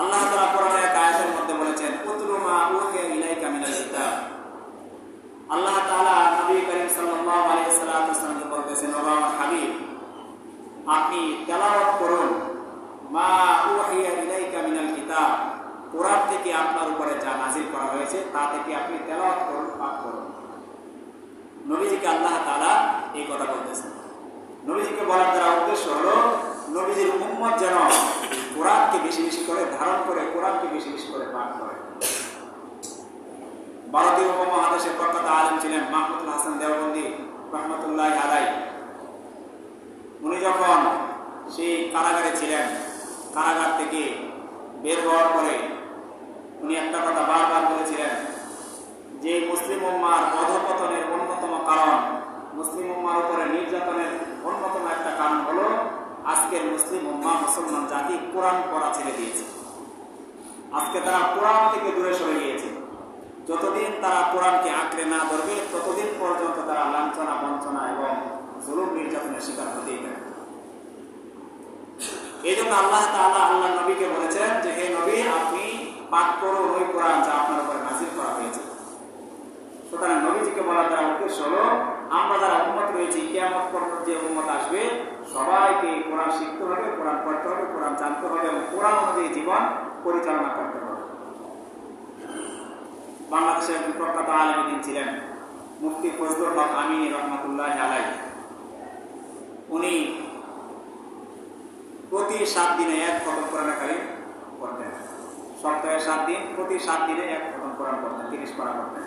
আল্লাহ তাআলা কোরআনের এক আয়াতের মধ্যে বলেছেন, উতলু মা উহিয়া ইলাইকা মিনাল কিতাব। আল্লাহ তাআলা নবী করিম সাল্লাল্লাহু আলাইহি ওয়াসাল্লামকে বলতেছেন, ও আমার হাবিব, আপনি তেলাওয়াত করুন মা উহিয়া ইলাইকা মিনাল কিতাব, কোরআন থেকে আপনার উপরে যা নাযিল করা হয়েছে তা থেকে আপনি তেলাওয়াত করুন, পাঠ করুন। নবীজিকে আল্লাহ তাআলা এই কথা বলতেছেন। নবীজিকে বলার দ্বারা উদ্দেশ্য হলো নবীজির উম্মত যেন কোরআনকে বেশি বেশি করে ধারণ করে, কোরআনকে বেশি বেশি করে পাঠ করে। ভারতীয় উপমহাদেশের প্রখ্যাত আলেম ছিলেন মাহমুদুল হাসান দেওবন্দি রহমতুল্লাহি আলাইহি। উনি যখন সেই কারাগারে ছিলেন, কারাগার থেকে বের হওয়ার পরে উনি একটা কথা বারবার বলেছিলেন যে মুসলিম উম্মার অধঃপতনের অন্যতম কারণ, মুসলিম উম্মার উপরে নির্যাতনের অন্যতম একটা কারণ হলো আজকের মুসলিম উম্মাহ, মুসলমান জাতি কোরআন পড়া ছেড়ে দিয়েছে। আজকে তারা কোরআন থেকে দূরে সরে গিয়েছে। যতদিন তারা কোরআনকে আঁকড়ে না ধরবে ততদিন পর্যন্ত তারা লাঞ্ছনা, বঞ্চনা এবং জুলুম নির্যাতনের শিকার হতেই থাকে। এই জন্য আল্লাহ তাআলা আল্লাহ নবীকে বলেছেন যে, হে নবী, আপনি পাঠ করুন ওই কোরআন যা আপনার উপরে নাযিল করা হয়েছে। সুতরাং নবীজিকে বলার দ্বারা উদ্দেশ্য হলো আমরা যারা উম্মত রয়েছি, কিয়ামত পর্যন্ত যে উম্মত আসবে সবাইকে কোরআন শিখতে হবে, কোরআন পড়তে হবে, কোরআন জানতে হবে এবং কোরআন অনুযায়ী জীবন পরিচালনা করতে হবে। বাংলাদেশের একজন প্রখ্যাত আলেম দ্বীন ছিলেন মুফতি ফজলুল হক আমিনী রহমাতুল্লাহি আলাইহি। উনি প্রতি 7 দিনে এক খতম কোরআন কারীম পড়তেন। সপ্তাহে 7 দিন, প্রতি 7 দিনে এক খতম কোরআন পড়তেন, 30 পারা পড়তেন।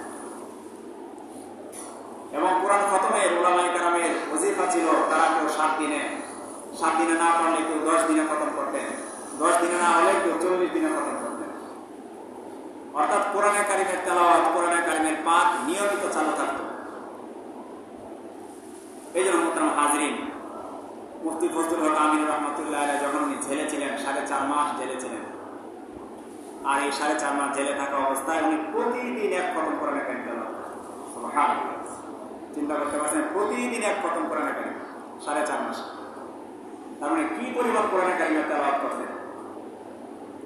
এবং কোরআন খতমের উলামায়ে কেরামের ওজিফা ছিল তারা কেউ 7 দিনে না পারলে কেউ 10 দিনে খতম করতেন, 10 দিনে না হলে কেউ 40 দিনে খতম করতেন। অর্থাৎ কোরআনে কারীমের তেলাওয়াত, কোরআনে কারীমের পাঠ নিয়মিত চালু থাকত। এই জন্য মোহতারাম হাজরিন, মুফতি ফজলুল হক আমিনী রহমাতুল্লাহি আলাইহি যখন উনি জেলে ছিলেন, 4.5 মাস জেলে ছিলেন, আর এই 4.5 মাস জেলে থাকা অবস্থায় উনি প্রতিদিন এক খতম কোরআনে কারীম তেলাওয়াত করতেন। সুবহানাল্লাহ, চিন্তা করতে পারছেন, প্রতিদিন এক খতম কোরআনে কারীম 4.5 মাস। তার মানে কি পরিমাণ কোরআনে কারীমের তেলাওয়াত করতেন।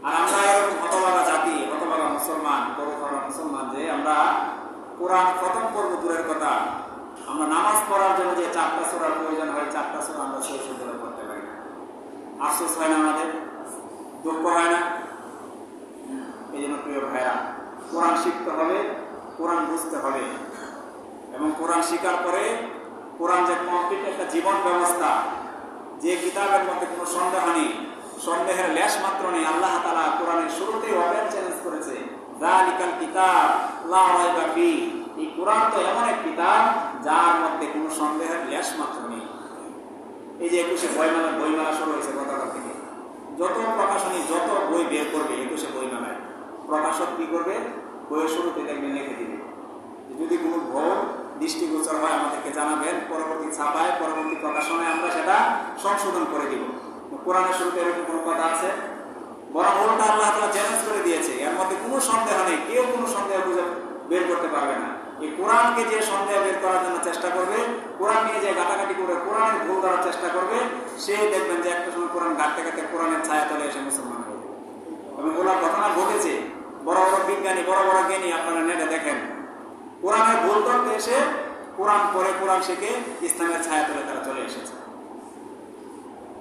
আর আমরা এরকম হতভাগা জাতি, হতভাগা মুসলমান, বড় মুসলমান যে আমরা কোরআন খতম করবো দূরের কথা, আমরা নামাজ পড়ার জন্য যে 4টা সূরার প্রয়োজন হয় 4টা সূরা আমরা সেই সুন্দর করতে পারি না। আফসোস হয় না আমাদের, দুঃখ হয় না? এই জন্য প্রিয় ভাইরা, কোরআন শিখতে হবে, কোরআন বুঝতে হবে এবং কোরআন শিখার পরে কোরআন যে কমপ্লিট একটা জীবন ব্যবস্থা, যে কিতাবের মধ্যে কোনো সন্দেহ নেই, সন্দেহের লেশ মাত্র নেই। আল্লাহ তাআলা কোরআনের শুরুতেই ওপেন চ্যালেঞ্জ করেছে, যালিকাল কিতাব লা রাইবা ফি। এই কোরআন তো এমন এক কিতাব যার মধ্যে কোনো সন্দেহের লেশ মাত্র নেই। এই যে 21শে বইমেলা শুরু হয়েছে গতকাল থেকে, যত প্রকাশনী যত বই বের করবে 21শে বইমেলায়, প্রকাশক কি করবে, বইয়ের শুরুতে দেখবেন লিখে দিবে, যদি কোনো ভুল দৃষ্টিগোচর হয় আমাদেরকে জানাবেন, পরবর্তী ছাপায়, পরবর্তী প্রকাশনায় আমরা সেটা সংশোধন করে দিব। কোরআনের শুরুতে এরকম কোনো কথা আছে? বরং উল্টা আল্লাহ তাআলা চ্যালেঞ্জ করে দিয়েছে, এর মধ্যে কোনো সন্দেহ নেই, কেউ কোনো সন্দেহ খুঁজে বের করতে পারবে না। এই কোরআনকে যে সন্দেহ বের করার জন্য চেষ্টা করবে, কোরআন নিয়ে যে ঘাটাঘাটি করে কোরআনের ভুল ধরার চেষ্টা করবে, সে দেখবেন যে একটা সময় কোরআন ঘাটতে ঘাটতে কোরআনের ছায়া তলে এসে মুসলমান হবে। এবং ওনার ঘটনা ঘটেছে, বড় বড় বিজ্ঞানী, বড় বড় জ্ঞানী আপনারা নেটে দেখেন, কোরআনের ভুল ধরতে এসে কোরআন পড়ে, কোরআন শিখে ইসলামের ছায়া তলে তারা চলে এসেছে।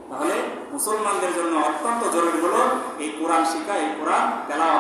তাহলে মুসলমানদের জন্য অত্যন্ত জরুরি হলো এই কোরআন শিখা, এই কোরআন তেলাওয়াত